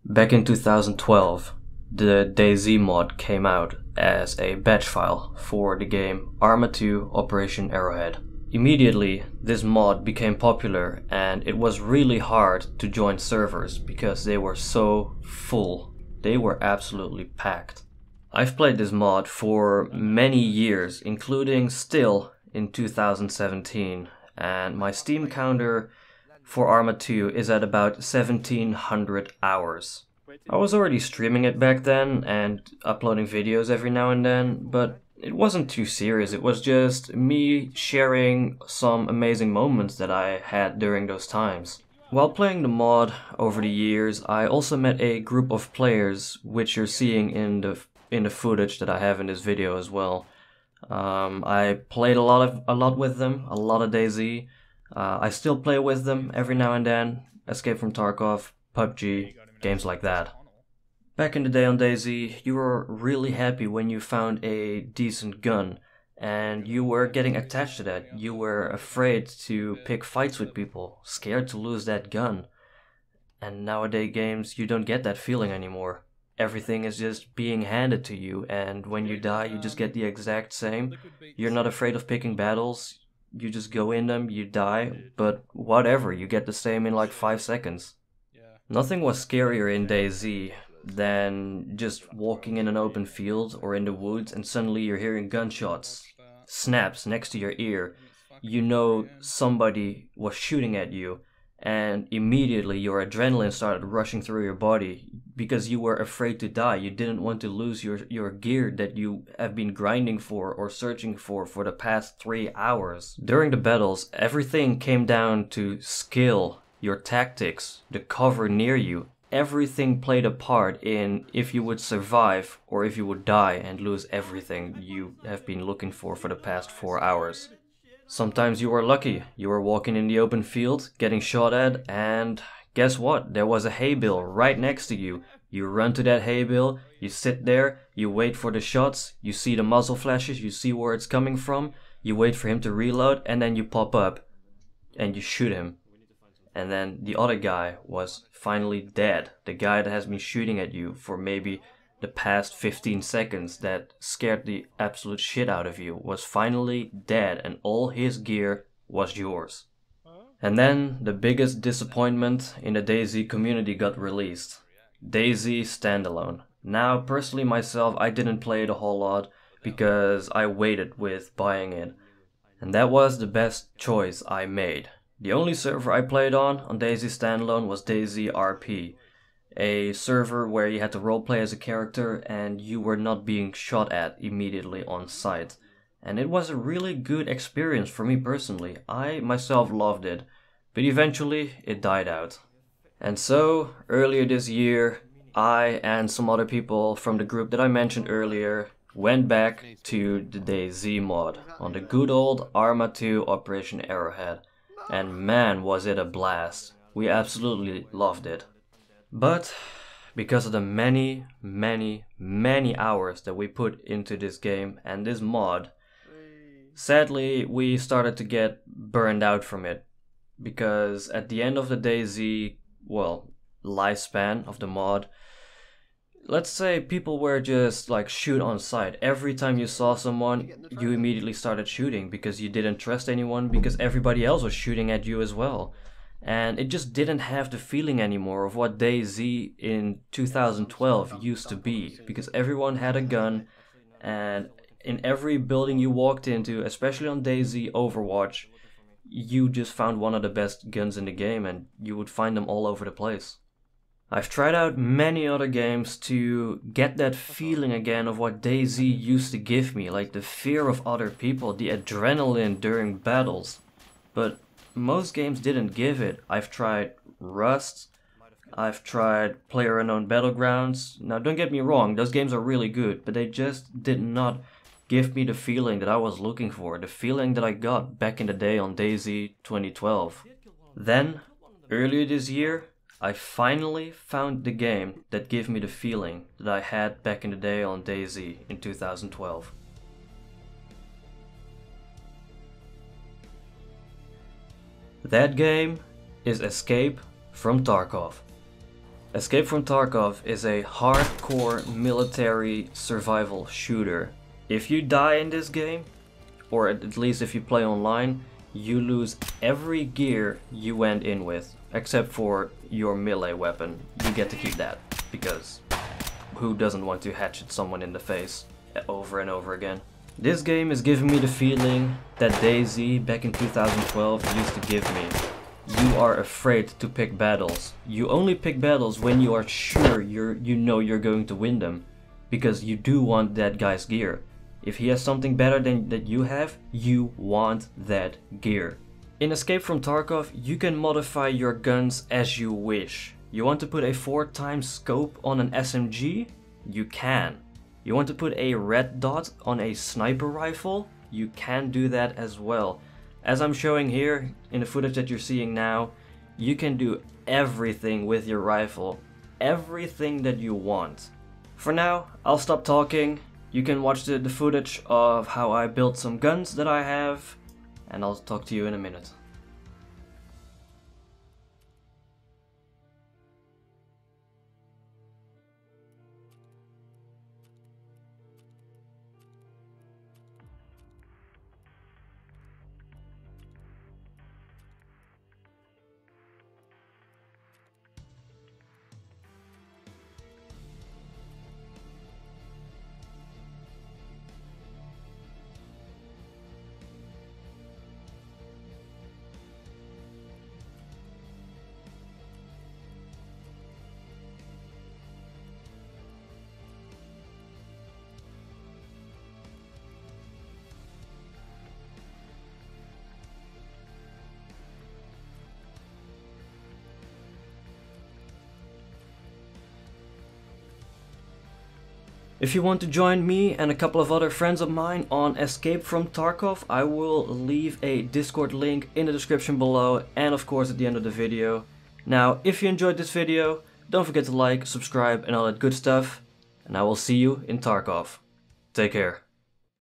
Back in 2012, the DayZ mod came out as a batch file for the game Arma 2 Operation Arrowhead. Immediately, this mod became popular and it was really hard to join servers because they were so full. They were absolutely packed. I've played this mod for many years, including still in 2017, and my Steam counter for Arma 2 is at about 1700 hours. I was already streaming it back then and uploading videos every now and then, but it wasn't too serious. It was just me sharing some amazing moments that I had during those times. While playing the mod over the years, I also met a group of players, which you're seeing in the footage that I have in this video as well. I played a lot with them, a lot of DayZ. I still play with them every now and then. Escape from Tarkov, PUBG, games like that. Back in the day on DayZ, you were really happy when you found a decent gun, and you were getting attached to that. You were afraid to pick fights with people, scared to lose that gun. And nowadays games, you don't get that feeling anymore. Everything is just being handed to you, and when you die, you just get the exact same. You're not afraid of picking battles. You just go in them, you die, but whatever, you get the same in like 5 seconds. Nothing was scarier in DayZ than just walking in an open field or in the woods and suddenly you're hearing gunshots, snaps next to your ear. You know somebody was shooting at you, and immediately your adrenaline started rushing through your body because you were afraid to die. You didn't want to lose your gear that you have been grinding for or searching for the past 3 hours. During the battles, everything came down to skill, your tactics, the cover near you. Everything played a part in if you would survive or if you would die and lose everything you have been looking for the past 4 hours. Sometimes you were lucky. You were walking in the open field, getting shot at, and guess what? There was a hay bale right next to you. You run to that hay bale, you sit there, you wait for the shots, you see the muzzle flashes, you see where it's coming from, you wait for him to reload, and then you pop up and you shoot him. And then the other guy was finally dead. The guy that has been shooting at you for maybe the past 15 seconds that scared the absolute shit out of you was finally dead, and all his gear was yours. And then the biggest disappointment in the DayZ community got released. DayZ Standalone. Now personally myself, I didn't play it a whole lot because I waited with buying it. And that was the best choice I made. The only server I played on DayZ Standalone was DayZ RP, a server where you had to roleplay as a character and you were not being shot at immediately on sight. And it was a really good experience for me personally. I myself loved it, but eventually it died out. And so, earlier this year, I and some other people from the group that I mentioned earlier went back to the DayZ mod on the good old Arma 2 Operation Arrowhead. And man, was it a blast. We absolutely loved it. But because of the many hours that we put into this game and this mod, sadly we started to get burned out from it. Because at the end of the DayZ, lifespan of the mod, let's say people were just like shoot on sight. Every time you saw someone, you immediately started shooting because you didn't trust anyone because everybody else was shooting at you as well. And it just didn't have the feeling anymore of what DayZ in 2012 used to be, because everyone had a gun, and in every building you walked into, especially on DayZ Overwatch, you just found one of the best guns in the game and you would find them all over the place. I've tried out many other games to get that feeling again of what DayZ used to give me, like the fear of other people, the adrenaline during battles, but most games didn't give it. I've tried Rust, I've tried PlayerUnknown Battlegrounds. Now don't get me wrong, those games are really good, but they just did not give me the feeling that I was looking for, the feeling that I got back in the day on DayZ 2012. Then, earlier this year, I finally found the game that gave me the feeling that I had back in the day on DayZ in 2012. That game is Escape from Tarkov. Escape from Tarkov is a hardcore military survival shooter. If you die in this game, or at least if you play online, you lose every gear you went in with, except for your melee weapon. You get to keep that, because who doesn't want to hatchet someone in the face over and over again? This game is giving me the feeling that DayZ back in 2012 used to give me. You are afraid to pick battles. You only pick battles when you are sure you know you're going to win them, because you do want that guy's gear. If he has something better than that you have, you want that gear. In Escape from Tarkov, you can modify your guns as you wish. You want to put a 4x scope on an SMG? You can. You want to put a red dot on a sniper rifle? You can do that as well. As I'm showing here, in the footage that you're seeing now, you can do everything with your rifle. Everything that you want. For now, I'll stop talking. You can watch the footage of how I built some guns that I have, and I'll talk to you in a minute. If you want to join me and a couple of other friends of mine on Escape from Tarkov, I will leave a Discord link in the description below and of course at the end of the video. Now, if you enjoyed this video, don't forget to like, subscribe and all that good stuff, and I will see you in Tarkov. Take care.